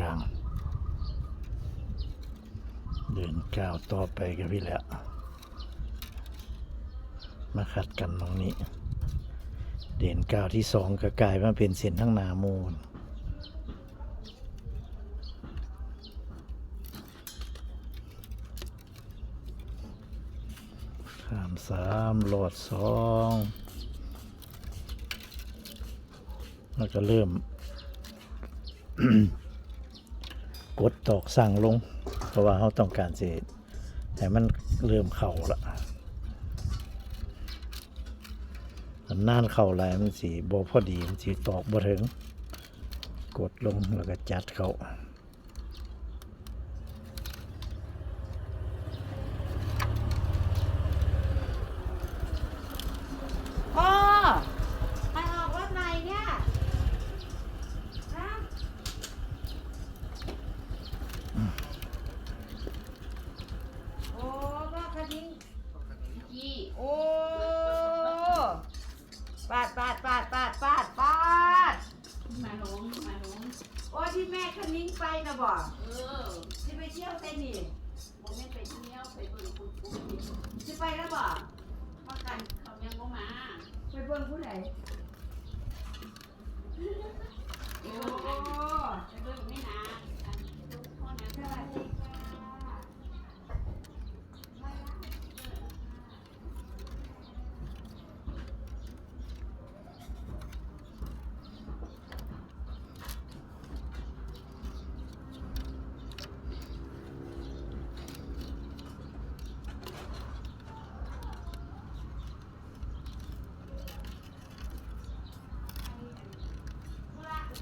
ลางเดินก้าวต่อไปกับพี่แล้วมาขัดกันตรงนี้เดินก้าวที่2ก็กลายมาเป็นเส้นทั้งหนามูลข้าม3หลอด2แล้วก็เริ่ม กดตอกสั่งลงเพราะว่าเขาต้องการสิแต่มันเริ่มเข่าละมันน่านเข่าหลายมันสีบ่พอดีมันสีตอกบ่ถึงกดลงแล้วก็จัดเข้าพ่อไปออกรถไหนเนี่ยฮะโอ้พ่อคณิงกี่โอ้ปาดมาลงโอ้ที่แม่คณิงไปนะบ่ เออ ที่ไปเที่ยวไต้นี่ ผมไม่ไปเที่ยวไปเบิ่งคุณปู่ ที่ไปแล้วบ่ ว่ากันเขายังบ่มา ไปเบิ่งผู้ใด ไป โอ้ เบิ่งไม่นานกันพ่อนะ สวัสดีค่ะ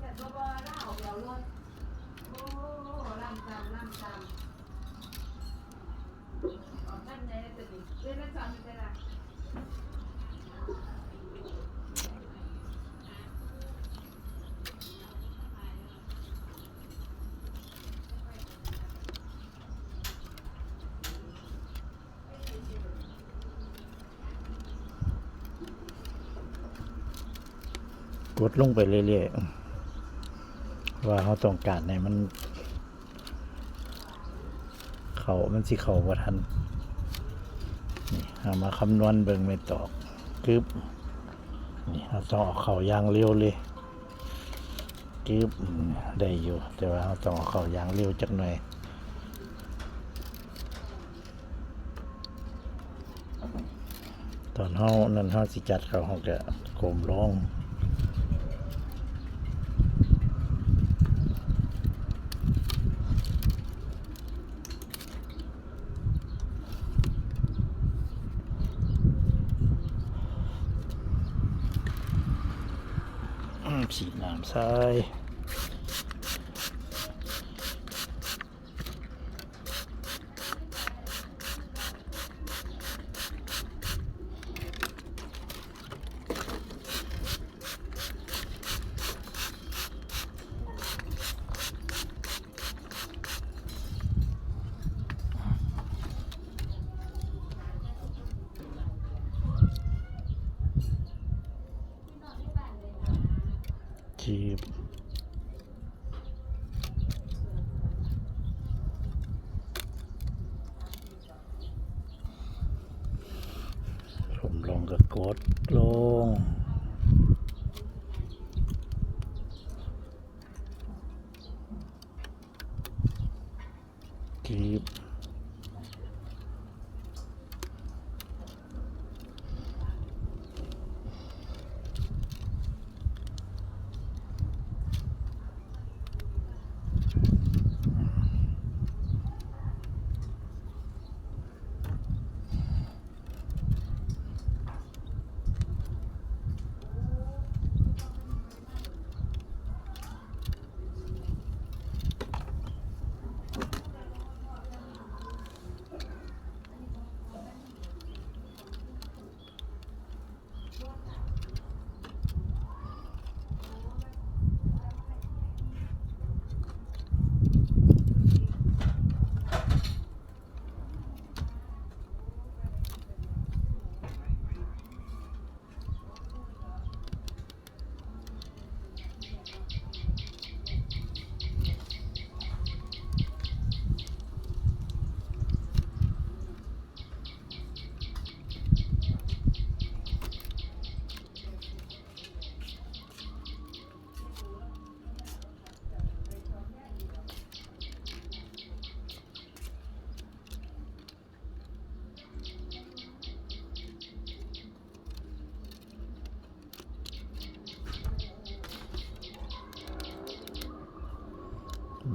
แต่บ่บ่เล่าเดี๋ยวรถโอ้ลำจำออกกันได้ตัวนี้เล่นจำได้ละกดลงไปเรื่อยๆว่าเขาต้องการให้มันมันสิเข่าบ่ทันนี่เอามาคำนวณเบิ่งไม่ตอกกึบนี่เราต้องเอาเข่าอย่างเร็วเลยกึบได้อยู่แต่ว่าเราต้องเอาเข่าอย่างเร็วจักหน่อยตอนเฮานั่นเฮาสิจัดเขาก็โกมลงฉีดน้ำใส่จีบผมลงก็กดลงจีบ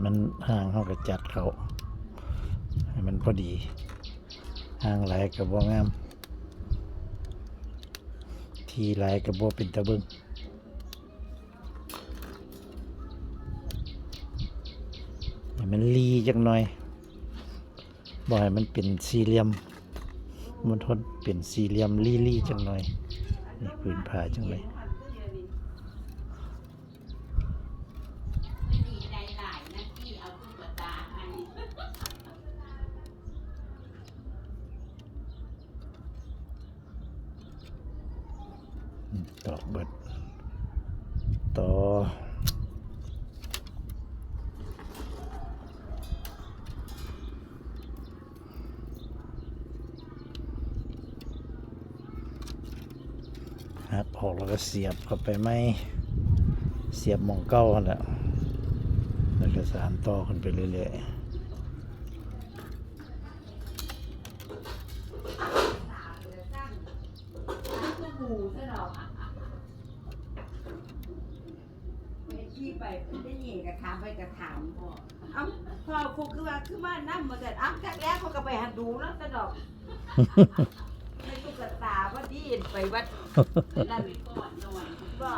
มันห่างเขาก็จัดเขาให้มันพอดีห่างหลายกับบ่งามทีหลายกับบ่เป็นตะเบิงให้มันลีจักหน่อยบ่ให้มันเป็นสี่เหลี่ยมมันทนเป็นสี่เหลี่ยมลีจักหน่อยนี่พื้นผ้าจังเลย ไม่ดีใจหลายนะที่เอาตุ๊กตาให้ ตอกเบิดต่อหักออกแล้วก็เสียบเข้าไปไหมเสียบหมองเก้าหั่นแหละแล้วก็สานต่อขึ้นไปเรื่อยๆ ขี่ไปได้ยินกระถามไปกระถามเอ้าพ่อครูคือว่านั่งมาแต่อ้ำจากแรกเขาก็ไปหัดดูแล้วสะดอกในตุ๊กตาว่าดีไปวัดนั่น ไปก่อนหน่อยที่ก่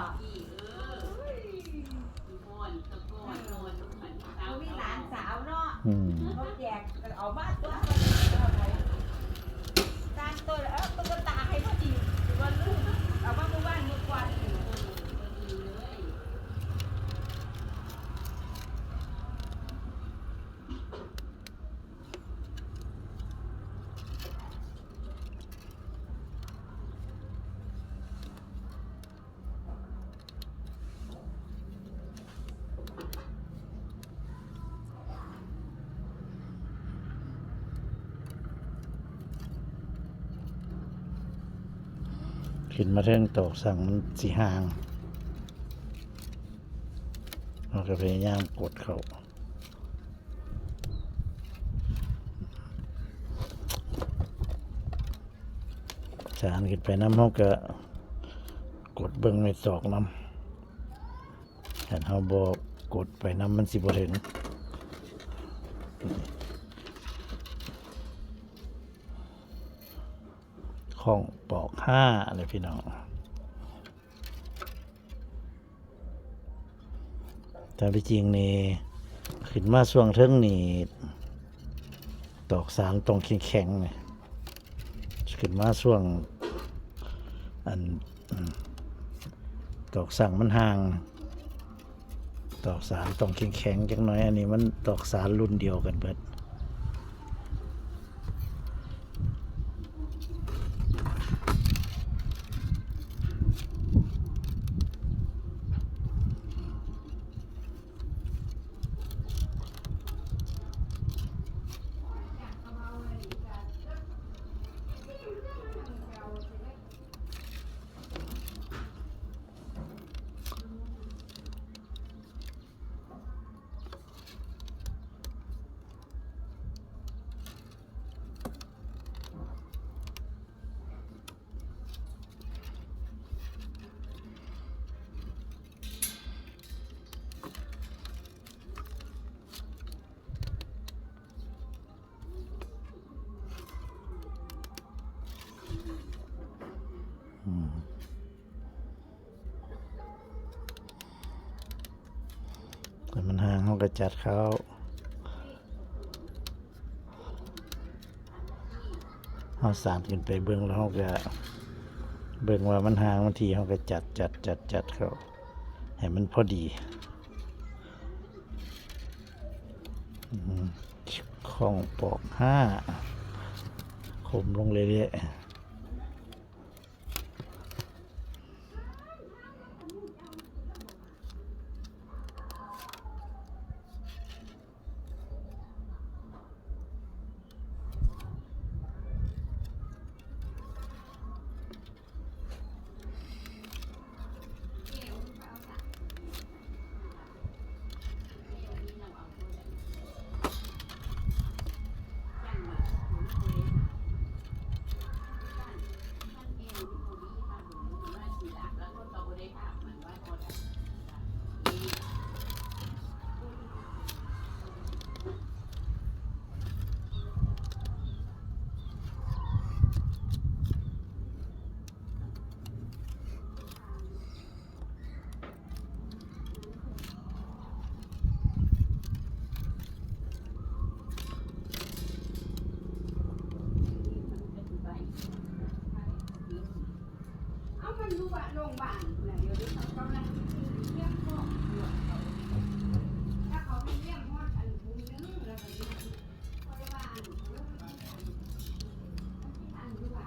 อนตะก่อนนอนเหมือนสาว เขามีหลานสาวเนาะ อืม เขาแจกเอาบ้านตัวการตัวตุ๊กตาให้พอดีวันลูกเอาบ้านเมื่อวานเมื่อก่อน ขึ้นมาเทิงตอกสั่งมันสีห่างเราก็พยายามกดเขาสานขึ้นไปน้ำเขาก็กดเบิ้งในตอกน้ำแต่เขาบอกกดไปน้ำมันสิบ่ถึงของปอกห้าเลยพี่น้องแต่ที่จริงนี่ขึ้นมาช่วงเทิงนี่ตอกสารตรงแข็งๆเนี่ยขึ้นมาช่วงอันตอกสั่งมันห่างตอกสารตรงแข็งๆจังน้อยอันนี้มันตอกสารรุ่นเดียวกันเบิดแต่มันห่างเขาก็จัดเขาเขาสานขึ้นไปเบื้องแล้วเขาก็เบื้องว่ามันห่างบางทีเขาก็จัดเขาให้มันพอดีของปอกห้าคมลงเรื่อยๆ อยู่ว่าโรงพยาบาลน่ะเดี๋ยวนี้เขากำลังเยี่ยมพ่ออยู่เขาถ้าเขาไม่เยี่ยมพ่ออันบุญนึงแล้วก็อยู่พยาบาลอันอยู่ว่า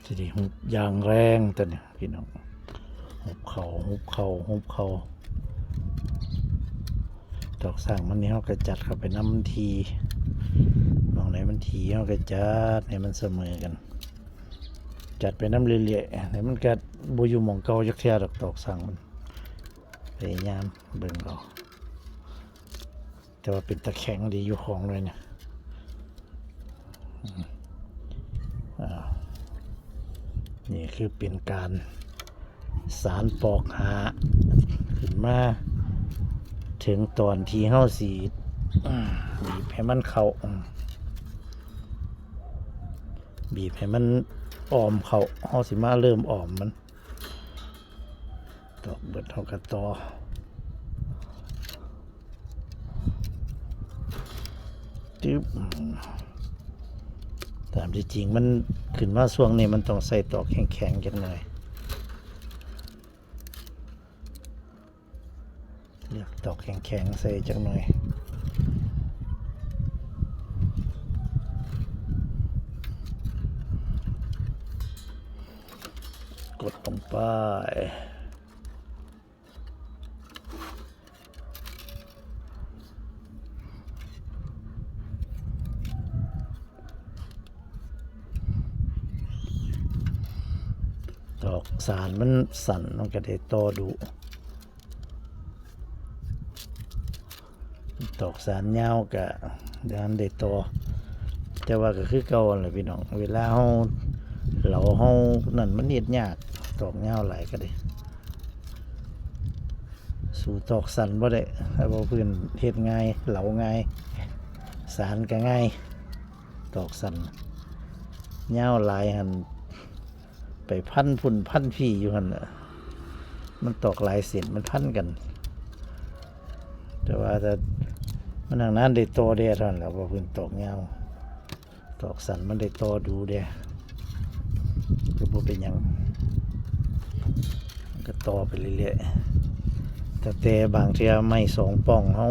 สิไดีหุบยางแรงตัวเนี่ยพี่น้องหุบเขาหุบเขาหุบเขาดอกสั่งมันนี่เขาก็จัดเข้าไปน้ำทีมองไหนมันทีเขาก็จัดให้มันเสมอกัน จัดไปน้ำเรื่อยๆให้มันก็บูอยู่หมองเก่าจักเทียดอกสั่งมันพยายามเบิ่งเอาแต่ว่าเป็นตะแข็งดีอยู่ของเลยเนี่ยนี่คือเป็นการสารปอกหาขึ้นมาถึงตอนที่เฮาสีบีบให้มันเข้าบีบให้มันอ่อมเข้าเฮาสิมาเริ่มอ่อมมันตอกเบิดเฮาก็ต่อจึ๊บตามที่จริงมันขึ้นมาช่วงนี้มันต้องใส่ตอกแข็งๆจังหน่อยเลือกตอกแข็งๆใส่จังหน่อยกดลงไปดอกสารมันสั่นมันก็ได้ต่อดูดอกสารยาวก็ดันได้ต่อแต่ว่าก็คือเก่าแหละพี่น้องเวลาเฮานั่นมันเฮ็ดยากดอกยาวหลายก็ได้สู่ดอกสันบ่ได้ถ้าบ่เพิ่นเฮ็ดง่ายเหลาง่ายสารก็ง่ายดอกสันยาวหลายหั่นไปพันพุ่นพันพี่อยู่หั่นน่ะมันตอกหลายเส้นมันพันกันแต่ว่าถ้ามันทางนั้นได้โตเด้เท่านั้นแหละบ่เพิ่นตอกยาวตอกสันมันได้โตดูเด้ก็บ่เป็นหยังก็ต่อไปเรื่อยๆแต่บางเทื่อไม้สองป่องเฮา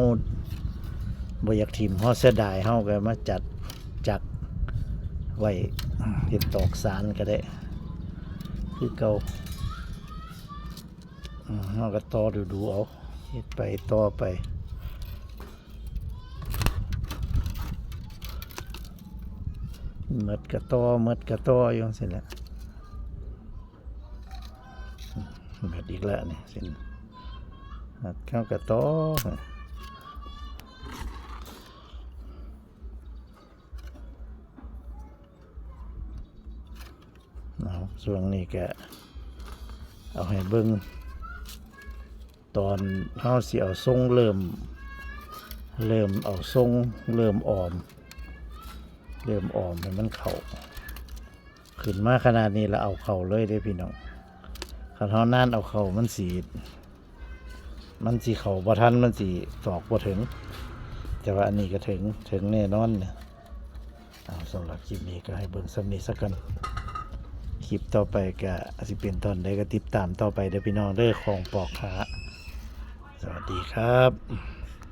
บ่อยากถิ่มเฮาเสียดายเฮาก็มาจักไว้เฮ็ดตอกสารก็ได้คือเก่าเฮาก็ต่อดูเอาเฮ็ดไปต่อไปหมดกระต่ออยู่จังซี่แหละหมดอีกแล้วนี่สิเข้ากระต่อเอาช่วงนี้ก็เอาให้เบิ่งตอนเฮาสิเอาทรงเริ่มเอาทรงเริ่มอ่อมให้มันเข้าขึ้นมาขนาดนี้แล้วเอาเข้าเลยได้พี่น้องคันเฮานานเอาเข้ามันสิเข้าบ่ทันมันสิตอกบ่ถึงแต่ว่าอันนี้ก็ถึงแน่นอนเนี่ยสำหรับคลิปนี้ก็ให้เบิ่งซ้ำนี้สักกันคลิปต่อไปก็สิเป็นตอนใดก็ติดตามต่อไปเด้อพี่น้องเด้อของปอกขาสวัสดีครับ